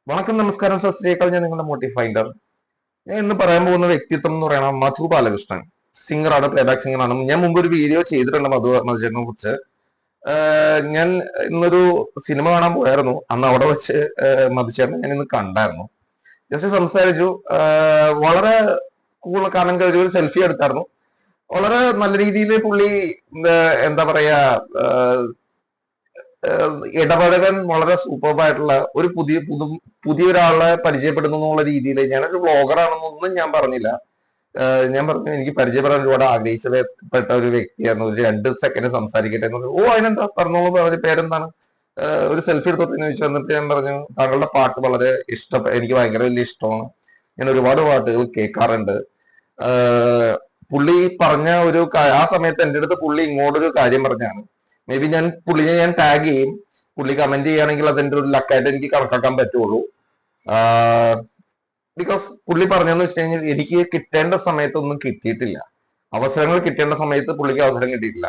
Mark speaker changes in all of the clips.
Speaker 1: വണക്കം, നമസ്കാരം, സത് ശ്രീ അകാൽ. ഞാൻ നിങ്ങളുടെ മോട്ടിഫൈൻഡർ. ഞാൻ ഇന്ന് പറയാൻ പോകുന്ന വ്യക്തിത്വം എന്ന് പറയുന്നത് മധു ബാലകൃഷ്ണൻ. സിംഗറാണ്, പ്ലേബാക്ക് സിംഗറാണ്. ഞാൻ മുമ്പ് ഒരു വീഡിയോ ചെയ്തിട്ടുണ്ട് മധുചേട്ടനെ കുറിച്ച്. ഞാൻ ഇന്നൊരു സിനിമ കാണാൻ പോയായിരുന്നു. അന്ന് അവിടെ വെച്ച് മധുചേട്ടനെ ഞാൻ ഇന്ന് കണ്ടായിരുന്നു. ജസ്റ്റ് സംസാരിച്ചു. വളരെ കൂടുതൽ കാരണം ഒരു സെൽഫി എടുത്തായിരുന്നു. വളരെ നല്ല രീതിയിൽ പുള്ളി എന്താ പറയാ ഇടപഴകാൻ വളരെ സൂപ്പർബായിട്ടുള്ള ഒരു പുതിയ ഒരാളെ പരിചയപ്പെടുന്നു എന്നുള്ള രീതിയിൽ. ഞാനൊരു വ്ളോഗറാണെന്നൊന്നും ഞാൻ പറഞ്ഞില്ല. ഞാൻ പറഞ്ഞു എനിക്ക് പരിചയപ്പെടാൻ ഒരുപാട് ആഗ്രഹിച്ചപ്പെട്ട ഒരു വ്യക്തിയായിരുന്നു. ഒരു 2 സെക്കൻഡ് സംസാരിക്കട്ടെ എന്ന് പറഞ്ഞു. ഓ, അതിനെന്താ, പറഞ്ഞോളൂ, പറഞ്ഞ പേരെന്താണ്, ഒരു സെൽഫി എടുത്തോട്ടെന്ന് ചോദിച്ചു. എന്നിട്ട് ഞാൻ പറഞ്ഞു താങ്കളുടെ പാട്ട് വളരെ എനിക്ക് ഭയങ്കര വലിയ ഇഷ്ടമാണ്, ഞാൻ ഒരുപാട് പാട്ടുകൾ കേൾക്കാറുണ്ട്. പുള്ളി പറഞ്ഞ ആ സമയത്ത് എൻ്റെ അടുത്ത് പുള്ളി ഇങ്ങോട്ടൊരു കാര്യം പറഞ്ഞാണ്. മേ ബി പുള്ളിനെ ഞാൻ ടാഗ് ചെയ്യും. പുള്ളി കമന്റ് ചെയ്യുകയാണെങ്കിൽ അതിന്റെ ഒരു ലക്കായിട്ട് എനിക്ക് കണക്കാക്കാൻ പറ്റുള്ളൂ. ബിക്കോസ് പുള്ളി പറഞ്ഞെന്ന് വെച്ച് കഴിഞ്ഞാൽ എനിക്ക് കിട്ടേണ്ട സമയത്തൊന്നും കിട്ടിയിട്ടില്ല. അവസരങ്ങൾ കിട്ടേണ്ട സമയത്ത് പുള്ളിക്ക് അവസരം കിട്ടിയിട്ടില്ല.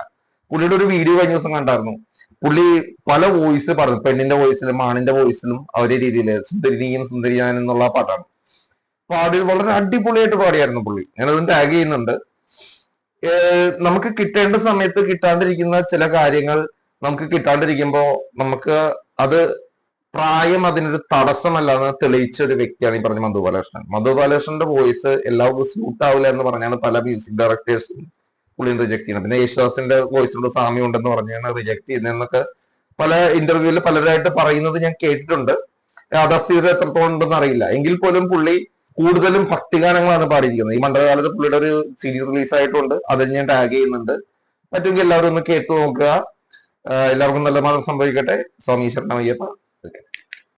Speaker 1: പുള്ളിയുടെ ഒരു വീഡിയോ കഴിഞ്ഞ ദിവസം കണ്ടായിരുന്നു. പുള്ളി പല വോയിസ് പറഞ്ഞു, പെണ്ണിന്റെ വോയിസിലും ആണിന്റെ വോയിസിലും ഒരേ രീതിയിൽ സുന്ദരിനിയും സുന്ദരിയാൻ എന്നുള്ള പാട്ടാണ് പാടി. വളരെ അടിപൊളിയായിട്ട് പാടിയായിരുന്നു പുള്ളി. ഞാനതും ടാഗ് ചെയ്യുന്നുണ്ട്. നമുക്ക് കിട്ടേണ്ട സമയത്ത് കിട്ടാണ്ടിരിക്കുന്ന ചില കാര്യങ്ങൾ നമുക്ക് കിട്ടാണ്ടിരിക്കുമ്പോൾ നമുക്ക് അത് പ്രായം അതിനൊരു തടസ്സമല്ലാന്ന് തെളിയിച്ച ഒരു വ്യക്തിയാണ് ഈ പറഞ്ഞ മധു ബാലകൃഷ്ണൻ. മധു ബാലകൃഷ്ണന്റെ വോയിസ് എല്ലാവർക്കും സൂട്ട് ആവില്ല എന്ന് പറഞ്ഞാണ് പല മ്യൂസിക് ഡയറക്ടേഴ്സും പുള്ളിയെ റിജക്ട് ചെയ്യുന്നത്. പിന്നെ യേശുദാസിന്റെ വോയിസിനോട് സാമ്യം ഉണ്ടെന്ന് പറഞ്ഞാണ് റിജക്ട് ചെയ്യുന്നതെന്നൊക്കെ പല ഇന്റർവ്യൂവിൽ പലരായിട്ട് പറയുന്നത് ഞാൻ കേട്ടിട്ടുണ്ട്. യാഥാസ്ഥികത എത്രത്തോളം ഉണ്ടെന്ന് അറിയില്ല. എങ്കിൽ പോലും പുള്ളി കൂടുതലും ഭക്തിഗാനങ്ങളാണ് പാടിയിരിക്കുന്നത്. ഈ മണ്ഡലകാലത്ത് പുള്ളിയുടെ ഒരു സീരീസ് റിലീസ് ആയിട്ടുണ്ട്. അതിൽ ഞാൻ ടാഗ് ചെയ്യുന്നുണ്ട്. പറ്റുമെങ്കിൽ എല്ലാവരും ഒന്ന് കേട്ടു നോക്കുക. എല്ലാവർക്കും നല്ല മാസം സംഭവിക്കട്ടെ. സ്വാമി ശരണമയ്യപ്പ.